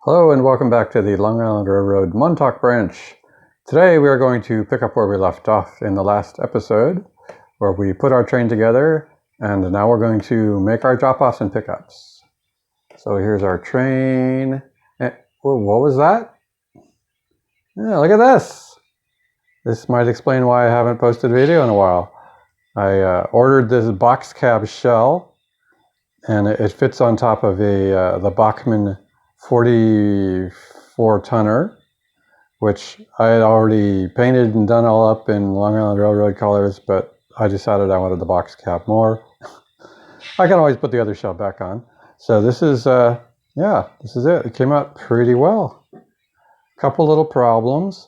Hello and welcome back to the Long Island Railroad Montauk branch. Today we are going to pick up where we left off in the last episode, where we put our train together, and now we're going to make our drop-offs and pickups. So here's our train. What was that? Yeah, look at this. This might explain why I haven't posted a video in a while. I ordered this boxcab shell, and it fits on top of the Bachmann 44-tonner, which I had already painted and done all up in Long Island Railroad colors, but I decided I wanted the box cap more. I can always put the other shell back on. So this is, this is it. It came out pretty well. Couple little problems.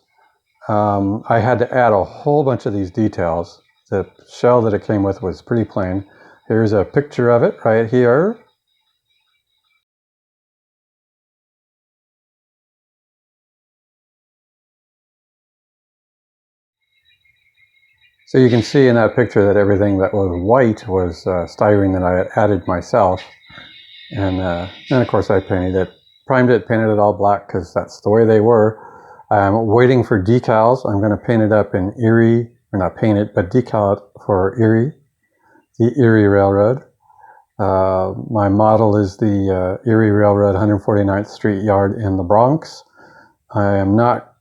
I had to add a whole bunch of these details. The shell that it came with was pretty plain. Here's a picture of it right here. So you can see in that picture that everything that was white was styrene that I had added myself. And of course I painted it, primed it, painted it all black because that's the way they were. I'm waiting for decals. I'm going to paint it up in Erie, or not paint it, but decal it for Erie, the Erie Railroad. My model is the Erie Railroad 149th Street Yard in the Bronx. I am not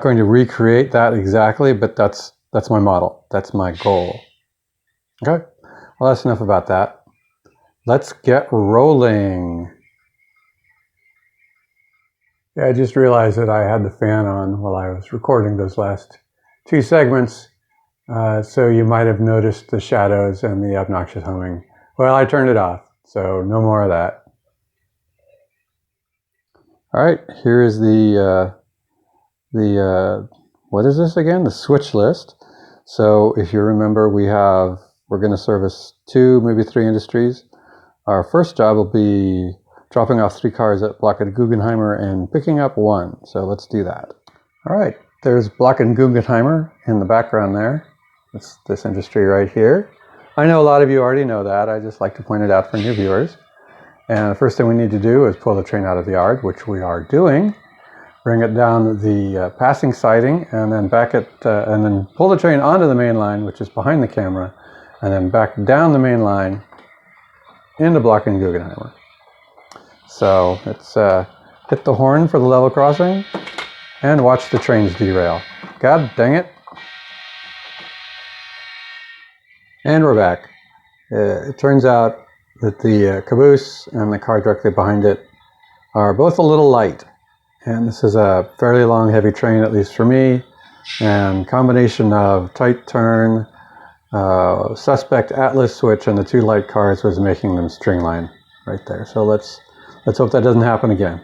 going to recreate that exactly, but that's my model. That's my goal. Okay, well, that's enough about that. Let's get rolling. Yeah, I just realized that I had the fan on while I was recording those last two segments, so you might have noticed the shadows and the obnoxious humming. Well, I turned it off, so no more of that. All right, here is the what is this again? The switch list. So if you remember, we're going to service 2, maybe 3 industries. Our first job will be dropping off 3 cars at Block and Guggenheimer and picking up 1. So let's do that. All right, there's Block and Guggenheimer in the background there. It's this industry right here. I know a lot of you already know that. I just like to point it out for new viewers. And the first thing we need to do is pull the train out of the yard, which we are doing. Bring it down the passing siding, and then back it, and then pull the train onto the main line, which is behind the camera, and then back down the main line into Block and Guggenheimer. So it's hit the horn for the level crossing, and watch the trains derail. God dang it! And we're back. It turns out that the caboose and the car directly behind it are both a little light. And this is a fairly long, heavy train, at least for me, and combination of tight turn, suspect Atlas switch, and the 2 light cars was making them string line right there. So let's hope that doesn't happen again.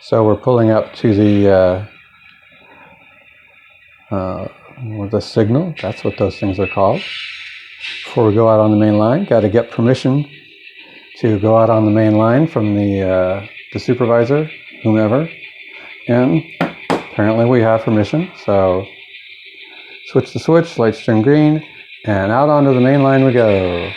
So we're pulling up to the signal. That's what those things are called. Before we go out on the main line, got to get permission to go out on the main line from the supervisor, whomever. And apparently we have permission, so switch the switch, lights turn green, and out onto the main line we go.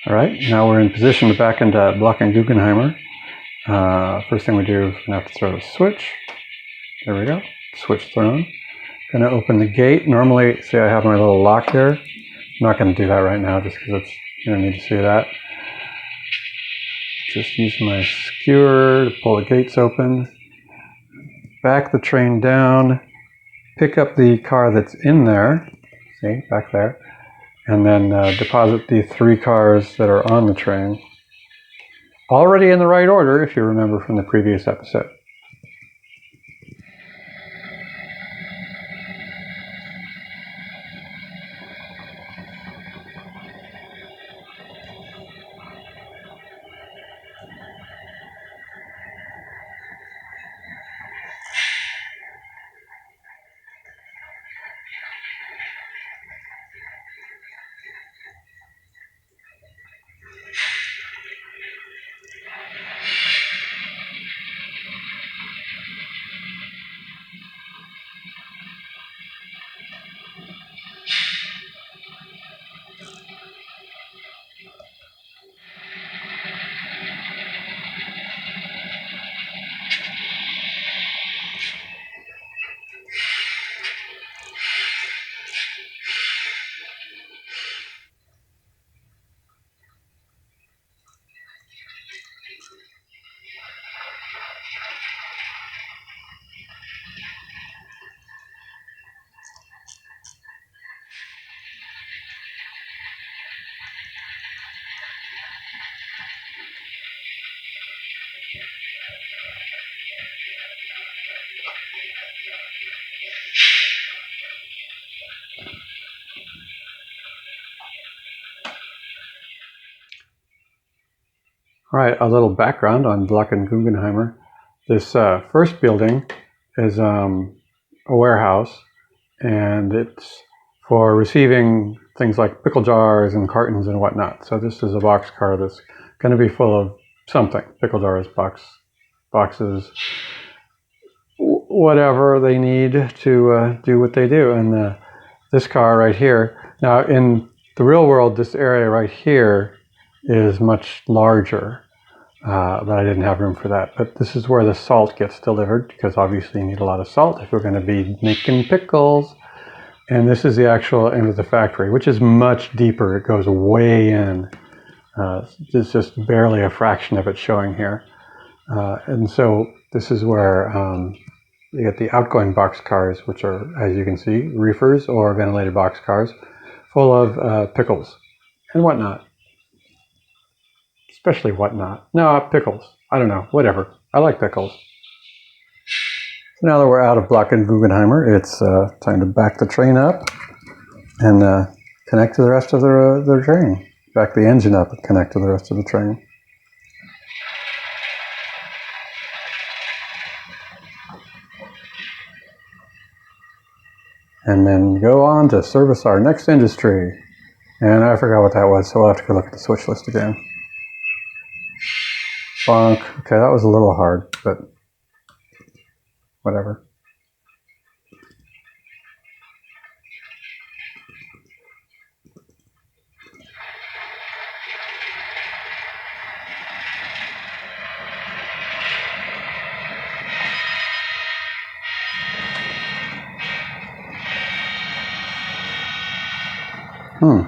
All right, now we're in position to back into Block and Guggenheimer. First thing we do is we're going to have to throw the switch. There we go, switch thrown. Going to open the gate. Normally, see I have my little lock here. I'm not going to do that right now just because you don't need to see that. Just use my skewer to pull the gates open. Back the train down. Pick up the car that's in there. See, back there. And then deposit the 3 cars that are on the train. Already in the right order, if you remember from the previous episode. All right, a little background on Block and Guggenheimer. This first building is a warehouse, and it's for receiving things like pickle jars and cartons and whatnot. So this is a box car that's going to be full of something, pickle jars, boxes, whatever they need to do what they do. And this car right here, now in the real world, this area right here is much larger, but I didn't have room for that. But this is where the salt gets delivered, because obviously you need a lot of salt if you're going to be making pickles. And this is the actual end of the factory, which is much deeper. It goes way in. There's just barely a fraction of it showing here. And so this is where you get the outgoing box cars, which are, as you can see, reefers or ventilated box cars, full of pickles and whatnot. Especially whatnot. No, pickles. I don't know. Whatever. I like pickles. So now that we're out of Block and Guggenheimer, it's time to back the train up and connect to the rest of the train. Back the engine up and connect to the rest of the train. And then go on to service our next industry. And I forgot what that was, so we'll have to go look at the switch list again. Bonk. Okay, that was a little hard, but whatever.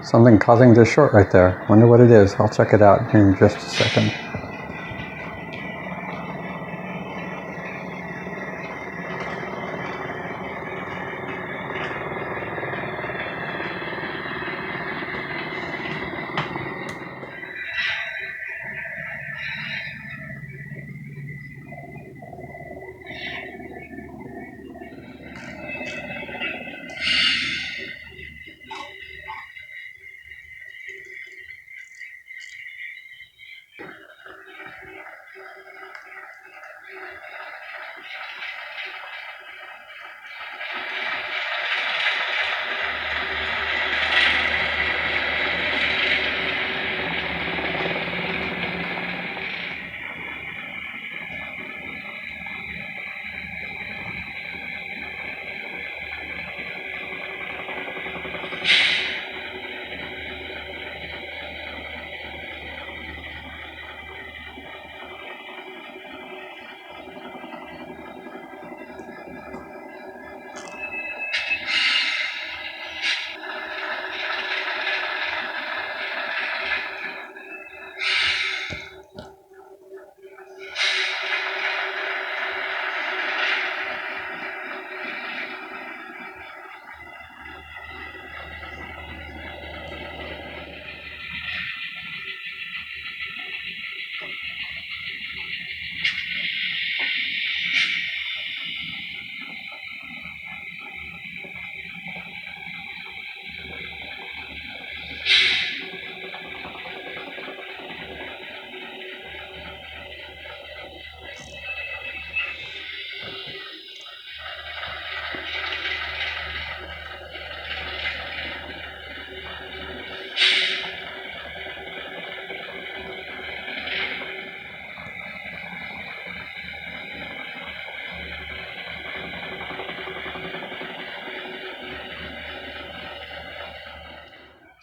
Something causing this short right there. Wonder what it is. I'll check it out here in just a second.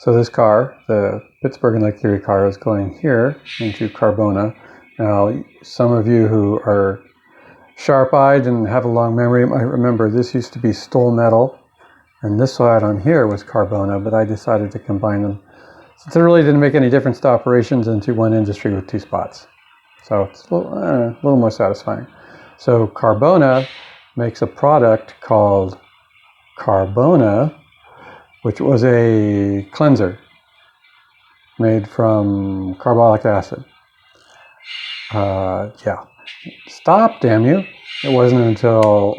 So this car, the Pittsburgh and Lake Erie car, is going here into Carbona. Now, some of you who are sharp-eyed and have a long memory might remember this used to be Stole Metal, and this side on here was Carbona, but I decided to combine them since it really didn't make any difference to operations into one industry with two spots. So it's a little more satisfying. So Carbona makes a product called Carbona, which was a cleanser made from carbolic acid. Yeah. Stop, damn you. It wasn't until,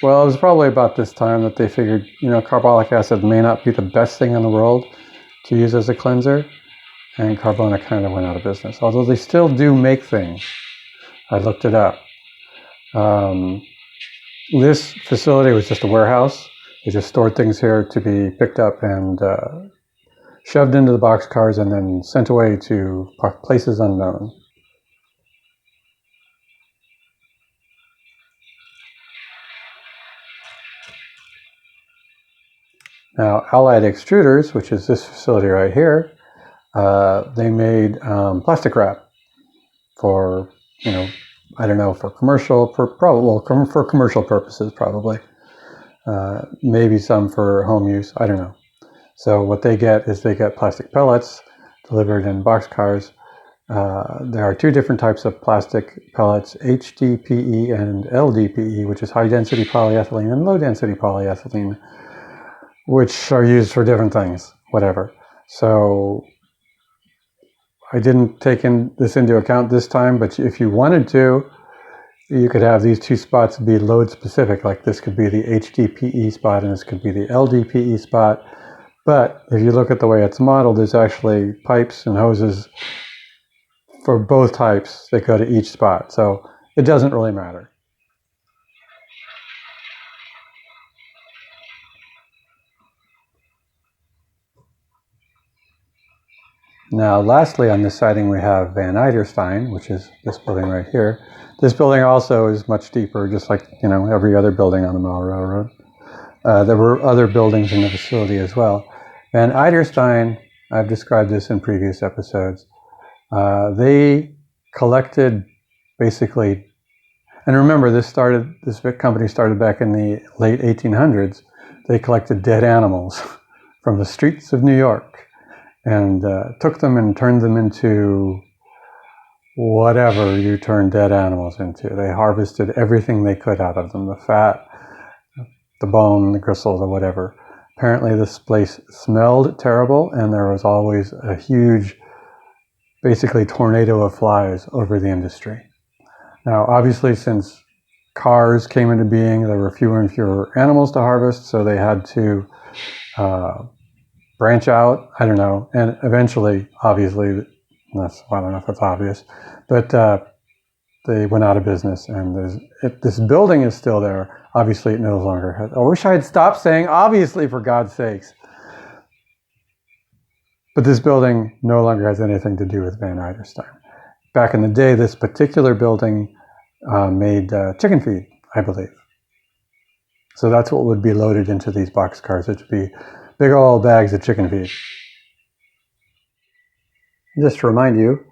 well, it was probably about this time that they figured, carbolic acid may not be the best thing in the world to use as a cleanser, and Carbona kind of went out of business. Although they still do make things. I looked it up. This facility was just a warehouse. They just stored things here to be picked up and shoved into the boxcars and then sent away to places unknown. Now, Allied Extruders, which is this facility right here, they made plastic wrap for, I don't know, for commercial, for commercial purposes, probably. Maybe some for home use, I don't know. So what they get is they get plastic pellets delivered in boxcars. There are two different types of plastic pellets, HDPE and LDPE, which is high-density polyethylene, and low-density polyethylene, which are used for different things, whatever. So I didn't take this into account this time, but if you wanted to, you could have these two spots be load specific, like this could be the HDPE spot and this could be the LDPE spot. But if you look at the way it's modeled, there's actually pipes and hoses for both types that go to each spot. So it doesn't really matter. Now, lastly, on this siding, we have Van Eiderstein, which is this building right here. This building also is much deeper, just like, every other building on the Mile Railroad. There were other buildings in the facility as well. Van Eiderstein, I've described this in previous episodes. They collected basically, and remember, this company started back in the late 1800s. They collected dead animals from the streets of New York and took them and turned them into whatever you turn dead animals into. They harvested everything they could out of them, the fat, the bone, the gristle, the whatever. Apparently this place smelled terrible, and there was always a huge, basically tornado of flies over the industry. Now, obviously, since cars came into being, there were fewer and fewer animals to harvest, so they had to branch out, I don't know, and eventually, obviously, I don't know if it's obvious, but they went out of business, and this building is still there. Obviously, it no longer has. I wish I had stopped saying obviously, for God's sakes. But this building no longer has anything to do with Van Eiderstein. Back in the day, this particular building made chicken feed, I believe. So that's what would be loaded into these boxcars. It would be big old bags of chicken feed. Just to remind you,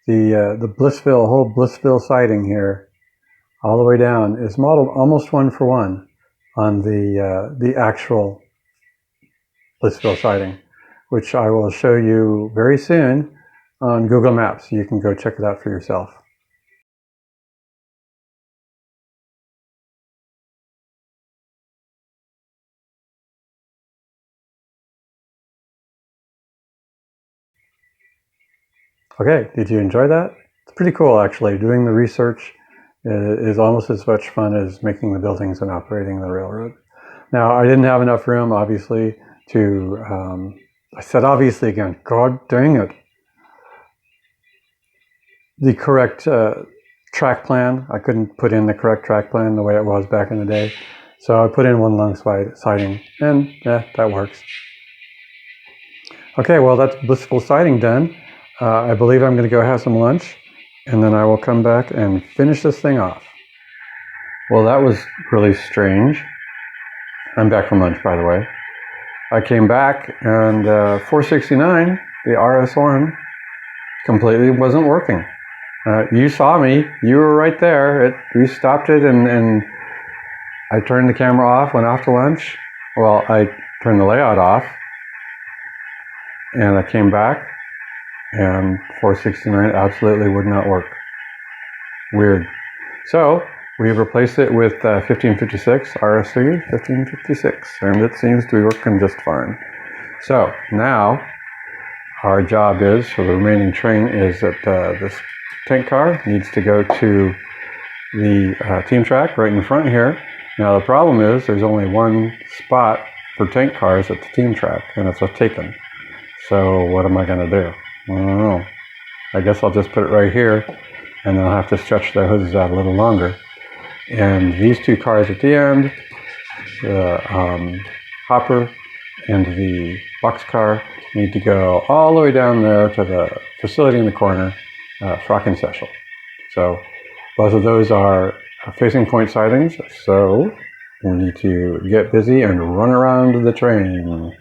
the whole Blissville siding here, all the way down, is modeled almost one for one on the actual Blissville siding, which I will show you very soon on Google Maps. You can go check it out for yourself. Okay, did you enjoy that? It's pretty cool, actually. Doing the research is almost as much fun as making the buildings and operating the railroad. Now, I didn't have enough room, obviously, to, I said obviously again, God dang it. The correct track plan, I couldn't put in the correct track plan the way it was back in the day. So I put in one long siding, and that works. Okay, well, that's Blissville siding done. I believe I'm going to go have some lunch, and then I will come back and finish this thing off. Well, that was really strange. I'm back from lunch, by the way. I came back and 469, the RS1, completely wasn't working. You saw me. You were right there. We stopped it, and I turned the camera off, went off to lunch. Well, I turned the layout off, and I came back, and 469 absolutely would not work. Weird. So we replaced it with 1556, RS3 1556, and it seems to be working just fine. So now our job is, for the remaining train, is that this tank car needs to go to the team track right in front here. Now the problem is there's only one spot for tank cars at the team track, and it's taken. So what am I going to do? I don't know. I guess I'll just put it right here, and I'll have to stretch the hoses out a little longer. And these two cars at the end, the hopper and the boxcar, need to go all the way down there to the facility in the corner, Frockenshechel. So both of those are facing point sidings, so we need to get busy and run around the train.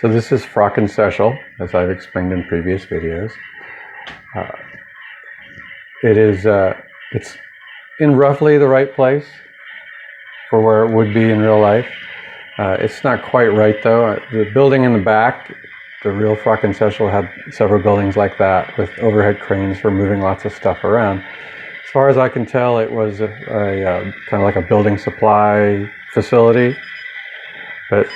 So this is Frockensächel, as I've explained in previous videos. It's in roughly the right place for where it would be in real life. It's not quite right though. The building in the back, the real Frockensächel, had several buildings like that with overhead cranes for moving lots of stuff around. As far as I can tell, it was a kind of like a building supply facility, but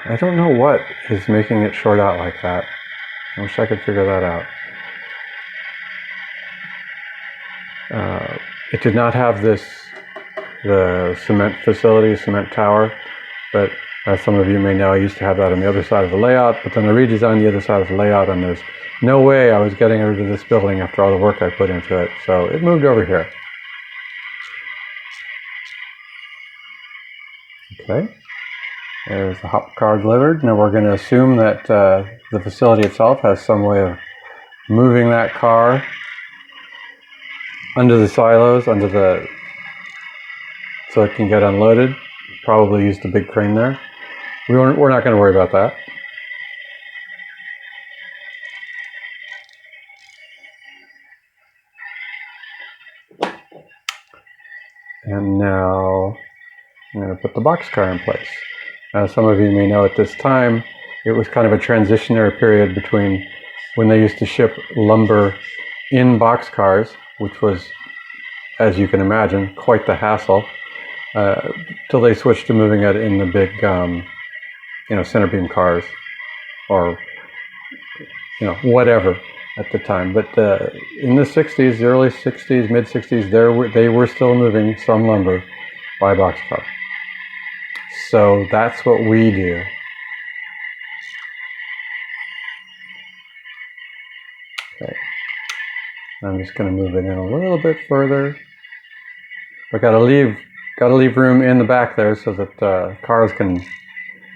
I don't know what is making it short out like that. I wish I could figure that out. It did not have the cement facility, cement tower, but as some of you may know, I used to have that on the other side of the layout, but then I redesigned the other side of the layout, and there's no way I was getting rid of this building after all the work I put into it, so it moved over here. Okay. There's the hop car delivered. Now we're going to assume that the facility itself has some way of moving that car under the silos, so it can get unloaded. Probably used a big crane there. We're not going to worry about that. And now I'm going to put the boxcar in place. As some of you may know, at this time, it was kind of a transitionary period between when they used to ship lumber in boxcars, which was, as you can imagine, quite the hassle, till they switched to moving it in the big, center beam cars, or whatever at the time. But in the 60s, the early 60s, mid 60s, they were still moving some lumber by boxcar. So that's what we do. Okay. I'm just going to move it in a little bit further. I got to leave room in the back there so that cars can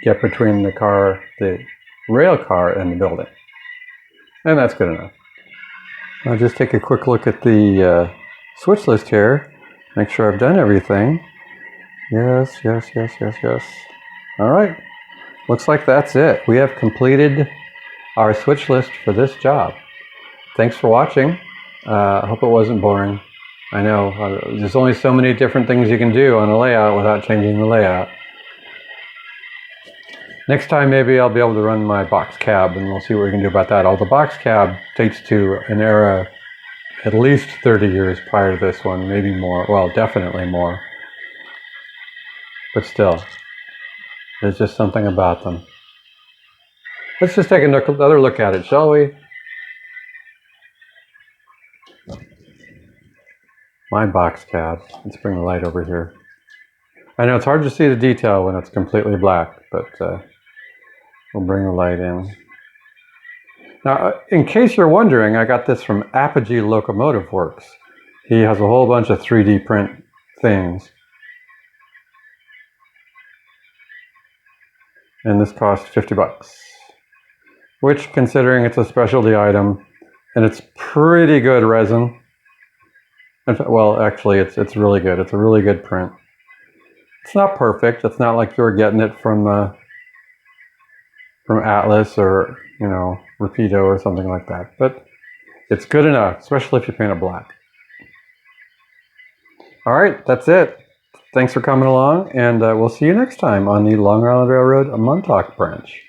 get between the rail car and the building. And that's good enough. I'll just take a quick look at the switch list here. Make sure I've done everything. Yes. All right. Looks like that's it. We have completed our switch list for this job. thanks for watching. I hope it wasn't boring. I know there's only so many different things you can do on a layout without changing the layout. Next time, maybe I'll be able to run my box cab, and we'll see what we can do about that. Although the box cab dates to an era at least 30 years prior to this one, maybe more. Well, definitely more. But still, there's just something about them. Let's just take another look at it, shall we? My box cab. Let's bring the light over here. I know it's hard to see the detail when it's completely black, but we'll bring the light in. Now, in case you're wondering, I got this from Apogee Locomotive Works. He has a whole bunch of 3D print things. And this cost 50 bucks. Which, considering it's a specialty item, and it's pretty good resin. Well, actually, it's really good. It's a really good print. It's not perfect. It's not like you're getting it from Atlas or, you know, Rapido or something like that. But it's good enough, especially if you paint it black. All right, that's it. Thanks for coming along, and we'll see you next time on the Long Island Railroad Montauk branch.